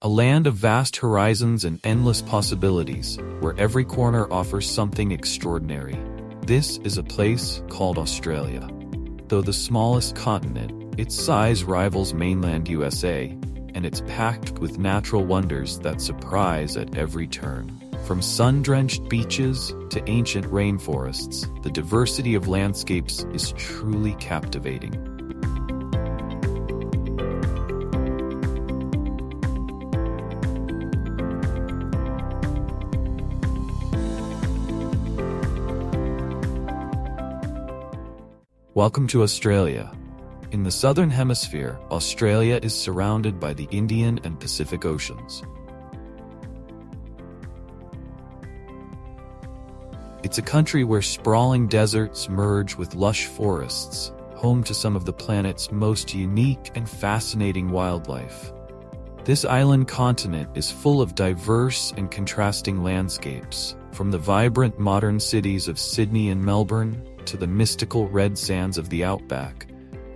A land of vast horizons and endless possibilities, where every corner offers something extraordinary. This is a place called Australia. Though the smallest continent, its size rivals mainland USA, and it's packed with natural wonders that surprise at every turn. From sun-drenched beaches to ancient rainforests, the diversity of landscapes is truly captivating. Welcome to Australia. In the Southern Hemisphere, Australia is surrounded by the Indian and Pacific Oceans. It's a country where sprawling deserts merge with lush forests, home to some of the planet's most unique and fascinating wildlife. This island continent is full of diverse and contrasting landscapes, from the vibrant modern cities of Sydney and Melbourne to the mystical red sands of the outback.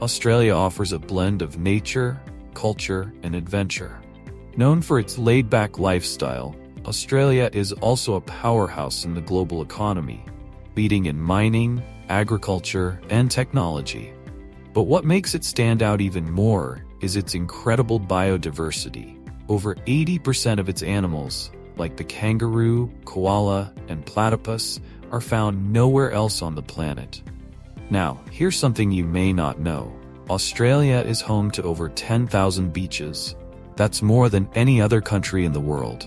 Australia offers a blend of nature, culture, and adventure. Known for its laid-back lifestyle, Australia is also a powerhouse in the global economy, leading in mining, agriculture, and technology. But what makes it stand out even more is its incredible biodiversity. Over 80% of its animals, like the kangaroo, koala, and platypus, are found nowhere else on the planet. Now, here's something you may not know. Australia is home to over 10,000 beaches. That's more than any other country in the world.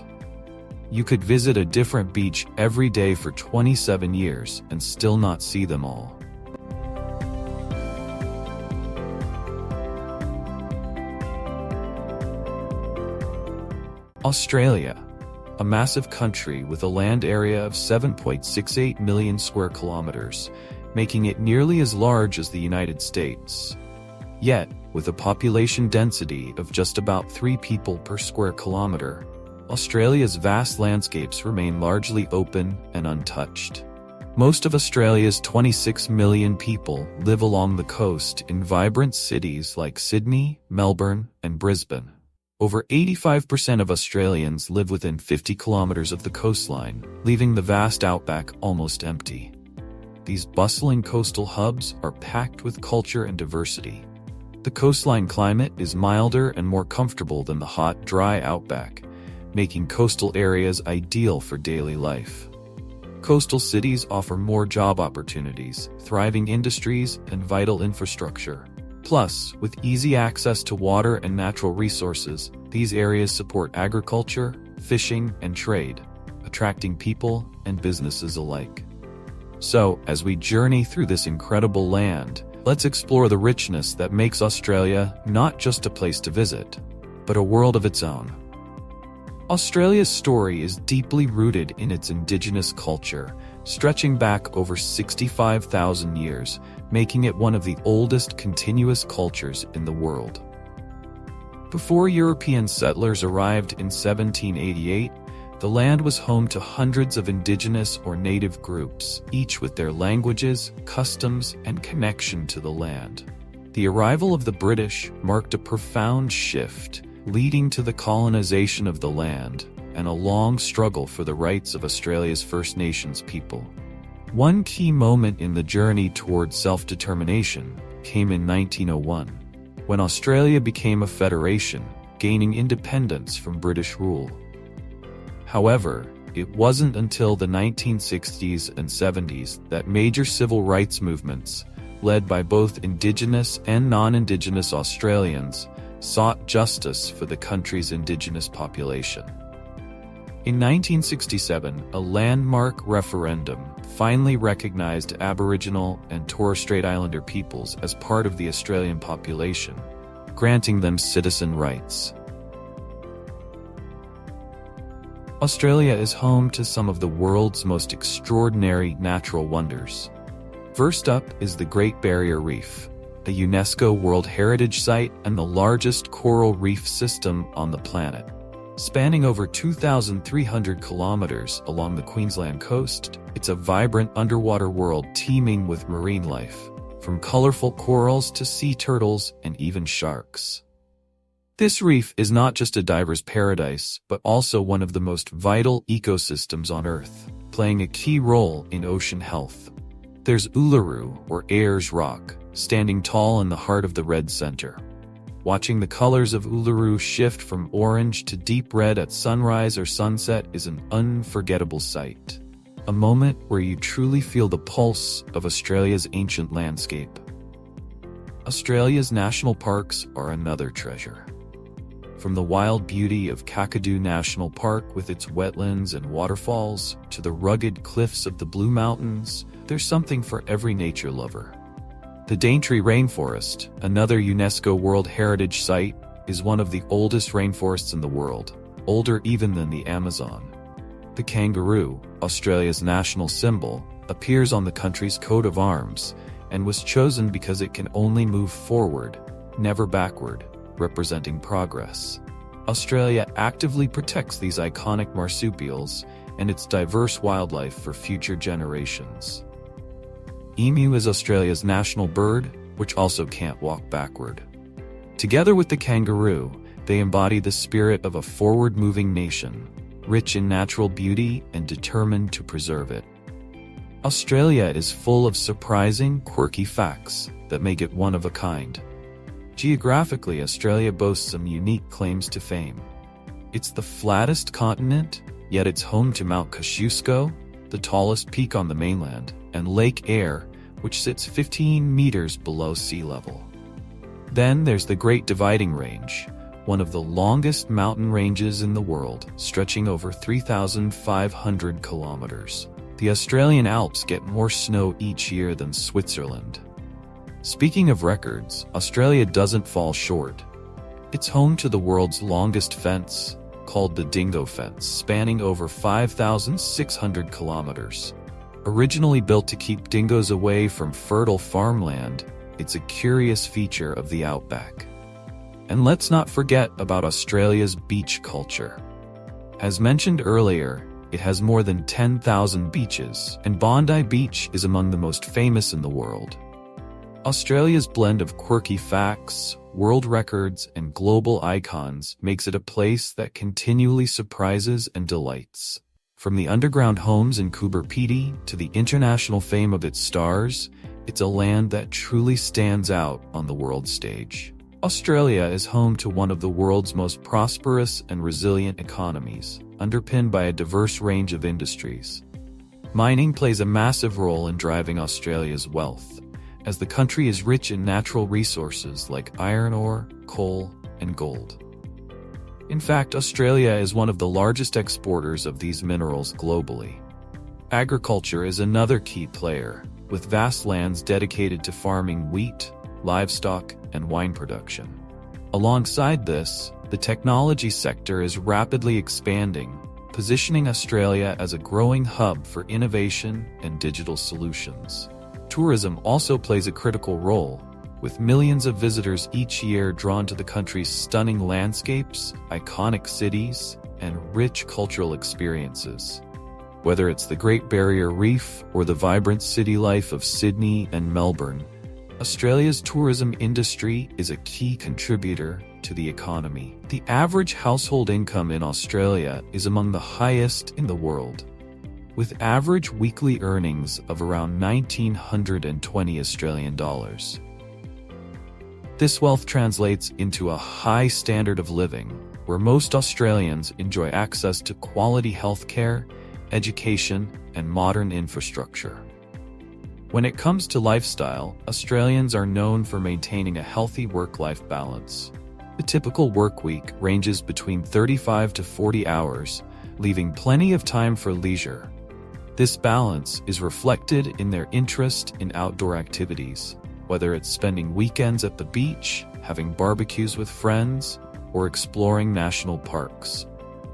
You could visit a different beach every day for 27 years and still not see them all. Australia, a massive country with a land area of 7.68 million square kilometers, making it nearly as large as the United States. Yet, with a population density of just about 3 people per square kilometer, Australia's vast landscapes remain largely open and untouched. Most of Australia's 26 million people live along the coast in vibrant cities like Sydney, Melbourne, and Brisbane. Over 85% of Australians live within 50 kilometers of the coastline, leaving the vast outback almost empty. These bustling coastal hubs are packed with culture and diversity. The coastline climate is milder and more comfortable than the hot, dry outback, making coastal areas ideal for daily life. Coastal cities offer more job opportunities, thriving industries, and vital infrastructure. Plus, with easy access to water and natural resources, these areas support agriculture, fishing, and trade, attracting people and businesses alike. So, as we journey through this incredible land, let's explore the richness that makes Australia not just a place to visit, but a world of its own. Australia's story is deeply rooted in its indigenous culture, stretching back over 65,000 years, making it one of the oldest continuous cultures in the world. Before European settlers arrived in 1788, the land was home to hundreds of indigenous or native groups, each with their languages, customs, and connection to the land. The arrival of the British marked a profound shift, leading to the colonization of the land and a long struggle for the rights of Australia's First Nations people. One key moment in the journey toward self-determination came in 1901, when Australia became a federation, gaining independence from British rule. However, it wasn't until the 1960s and 70s that major civil rights movements, led by both Indigenous and non-Indigenous Australians, sought justice for the country's Indigenous population. In 1967, a landmark referendum finally recognized Aboriginal and Torres Strait Islander peoples as part of the Australian population, granting them citizen rights. Australia is home to some of the world's most extraordinary natural wonders. First up is the Great Barrier Reef, a UNESCO World Heritage Site and the largest coral reef system on the planet. Spanning over 2,300 kilometers along the Queensland coast, it's a vibrant underwater world teeming with marine life, from colorful corals to sea turtles and even sharks. This reef is not just a diver's paradise, but also one of the most vital ecosystems on Earth, playing a key role in ocean health. There's Uluru, or Ayers Rock, standing tall in the heart of the red center. Watching the colors of Uluru shift from orange to deep red at sunrise or sunset is an unforgettable sight. A moment where you truly feel the pulse of Australia's ancient landscape. Australia's national parks are another treasure. From the wild beauty of Kakadu National Park with its wetlands and waterfalls, to the rugged cliffs of the Blue Mountains, there's something for every nature lover. The Daintree Rainforest, another UNESCO World Heritage Site, is one of the oldest rainforests in the world, older even than the Amazon. The kangaroo, Australia's national symbol, appears on the country's coat of arms, and was chosen because it can only move forward, never backward, representing progress. Australia actively protects these iconic marsupials and its diverse wildlife for future generations. Emu is Australia's national bird, which also can't walk backward. Together with the kangaroo, they embody the spirit of a forward-moving nation, rich in natural beauty and determined to preserve it. Australia is full of surprising, quirky facts that make it one of a kind. Geographically, Australia boasts some unique claims to fame. It's the flattest continent, yet it's home to Mount Kosciuszko, the tallest peak on the mainland, and Lake Eyre, which sits 15 meters below sea level. Then there's the Great Dividing Range, one of the longest mountain ranges in the world, stretching over 3,500 kilometers. The Australian Alps get more snow each year than Switzerland. Speaking of records, Australia doesn't fall short. It's home to the world's longest fence, called the Dingo Fence, spanning over 5,600 kilometers. Originally built to keep dingoes away from fertile farmland, it's a curious feature of the outback. And let's not forget about Australia's beach culture. As mentioned earlier, it has more than 10,000 beaches, and Bondi Beach is among the most famous in the world. Australia's blend of quirky facts, world records, and global icons makes it a place that continually surprises and delights. From the underground homes in Coober Pedy to the international fame of its stars, it's a land that truly stands out on the world stage. Australia is home to one of the world's most prosperous and resilient economies, underpinned by a diverse range of industries. Mining plays a massive role in driving Australia's wealth, as the country is rich in natural resources like iron ore, coal, and gold. In fact, Australia is one of the largest exporters of these minerals globally. Agriculture is another key player, with vast lands dedicated to farming wheat, livestock, and wine production. Alongside this, the technology sector is rapidly expanding, positioning Australia as a growing hub for innovation and digital solutions. Tourism also plays a critical role, with millions of visitors each year drawn to the country's stunning landscapes, iconic cities, and rich cultural experiences. Whether it's the Great Barrier Reef or the vibrant city life of Sydney and Melbourne, Australia's tourism industry is a key contributor to the economy. The average household income in Australia is among the highest in the world, with average weekly earnings of around 1,920 Australian dollars. This wealth translates into a high standard of living, where most Australians enjoy access to quality healthcare, education, and modern infrastructure. When it comes to lifestyle, Australians are known for maintaining a healthy work-life balance. The typical work week ranges between 35 to 40 hours, leaving plenty of time for leisure. This balance is reflected in their interest in outdoor activities, whether it's spending weekends at the beach, having barbecues with friends, or exploring national parks.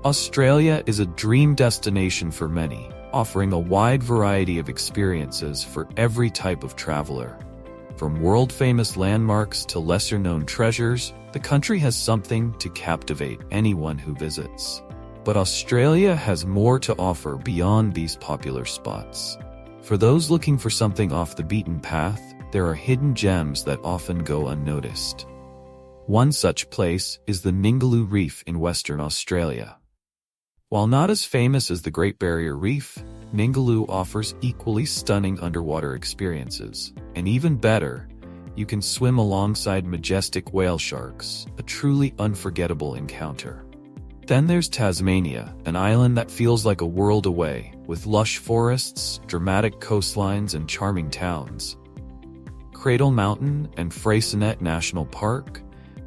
Australia is a dream destination for many, offering a wide variety of experiences for every type of traveler. From world-famous landmarks to lesser-known treasures, the country has something to captivate anyone who visits. But Australia has more to offer beyond these popular spots. For those looking for something off the beaten path, there are hidden gems that often go unnoticed. One such place is the Ningaloo Reef in Western Australia. While not as famous as the Great Barrier Reef, Ningaloo offers equally stunning underwater experiences. And even better, you can swim alongside majestic whale sharks, a truly unforgettable encounter. Then there's Tasmania, an island that feels like a world away, with lush forests, dramatic coastlines, and charming towns. Cradle Mountain and Freycinet National Park,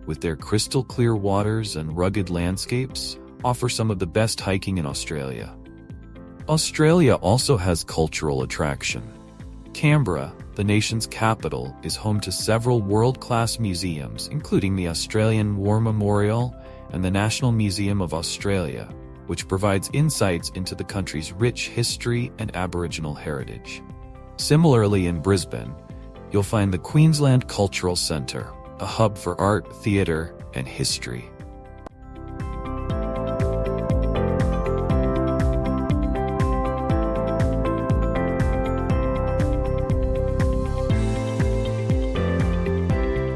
with their crystal-clear waters and rugged landscapes, offer some of the best hiking in Australia. Australia also has cultural attraction. Canberra, the nation's capital, is home to several world-class museums, including the Australian War Memorial and the National Museum of Australia, which provides insights into the country's rich history and Aboriginal heritage. Similarly, in Brisbane, you'll find the Queensland Cultural Centre, a hub for art, theatre, and history.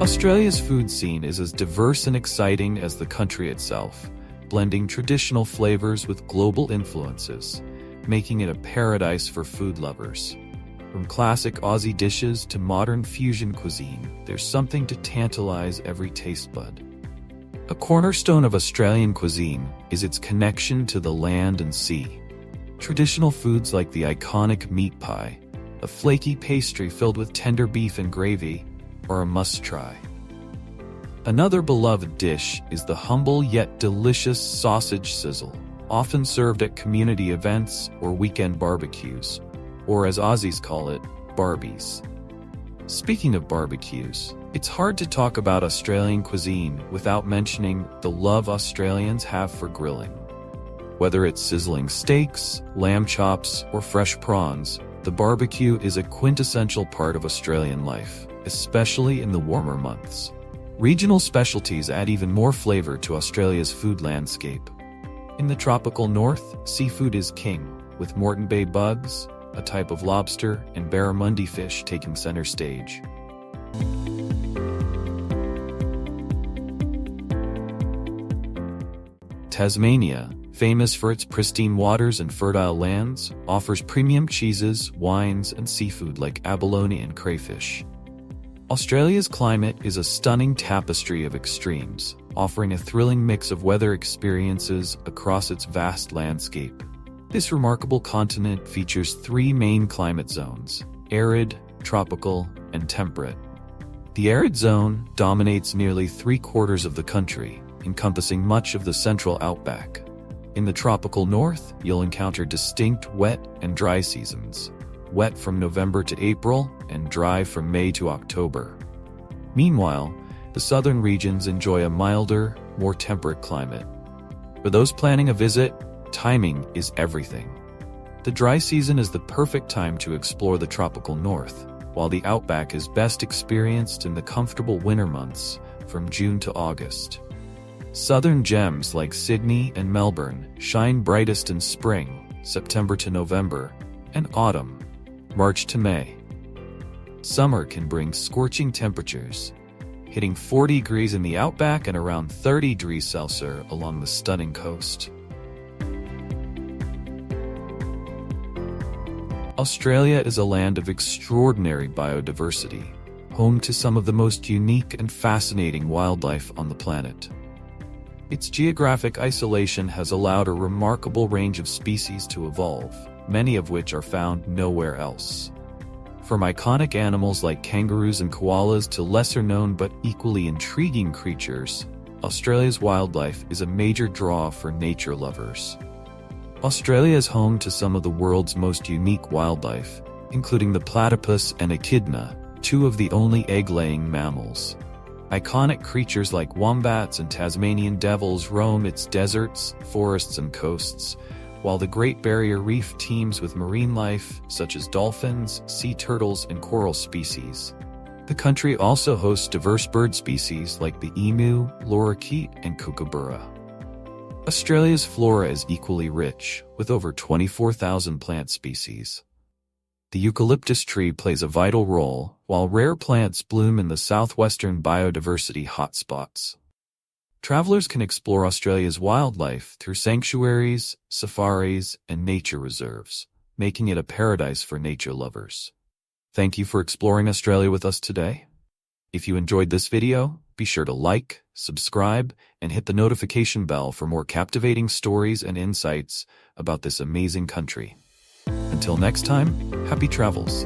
Australia's food scene is as diverse and exciting as the country itself, blending traditional flavors with global influences, making it a paradise for food lovers. From classic Aussie dishes to modern fusion cuisine, there's something to tantalize every taste bud. A cornerstone of Australian cuisine is its connection to the land and sea. Traditional foods like the iconic meat pie, a flaky pastry filled with tender beef and gravy, are a must-try. Another beloved dish is the humble yet delicious sausage sizzle, often served at community events or weekend barbecues, or as Aussies call it, barbies. Speaking of barbecues, it's hard to talk about Australian cuisine without mentioning the love Australians have for grilling. Whether it's sizzling steaks, lamb chops, or fresh prawns, the barbecue is a quintessential part of Australian life, especially in the warmer months. Regional specialties add even more flavor to Australia's food landscape. In the tropical north, seafood is king, with Moreton Bay bugs, a type of lobster, and barramundi fish taking center stage. Tasmania, famous for its pristine waters and fertile lands, offers premium cheeses, wines, and seafood like abalone and crayfish. Australia's climate is a stunning tapestry of extremes, offering a thrilling mix of weather experiences across its vast landscape. This remarkable continent features three main climate zones: arid, tropical, and temperate. The arid zone dominates nearly 3/4 of the country, encompassing much of the central outback. In the tropical north, you'll encounter distinct wet and dry seasons, wet from November to April and dry from May to October. Meanwhile, the southern regions enjoy a milder, more temperate climate. For those planning a visit, timing is everything. The dry season is the perfect time to explore the tropical north, while the outback is best experienced in the comfortable winter months from June to August. Southern gems like Sydney and Melbourne shine brightest in spring, September to November, and autumn, March to May. Summer can bring scorching temperatures, hitting 40 degrees in the outback and around 30 degrees Celsius along the stunning coast. Australia is a land of extraordinary biodiversity, home to some of the most unique and fascinating wildlife on the planet. Its geographic isolation has allowed a remarkable range of species to evolve, many of which are found nowhere else. From iconic animals like kangaroos and koalas to lesser-known but equally intriguing creatures, Australia's wildlife is a major draw for nature lovers. Australia is home to some of the world's most unique wildlife, including the platypus and echidna, two of the only egg-laying mammals. Iconic creatures like wombats and Tasmanian devils roam its deserts, forests, and coasts, while the Great Barrier Reef teems with marine life such as dolphins, sea turtles, and coral species. The country also hosts diverse bird species like the emu, lorikeet, and kookaburra. Australia's flora is equally rich, with over 24,000 plant species. The eucalyptus tree plays a vital role, while rare plants bloom in the southwestern biodiversity hotspots. Travelers can explore Australia's wildlife through sanctuaries, safaris, and nature reserves, making it a paradise for nature lovers. Thank you for exploring Australia with us today. If you enjoyed this video, be sure to like, subscribe, and hit the notification bell for more captivating stories and insights about this amazing country. Until next time, happy travels.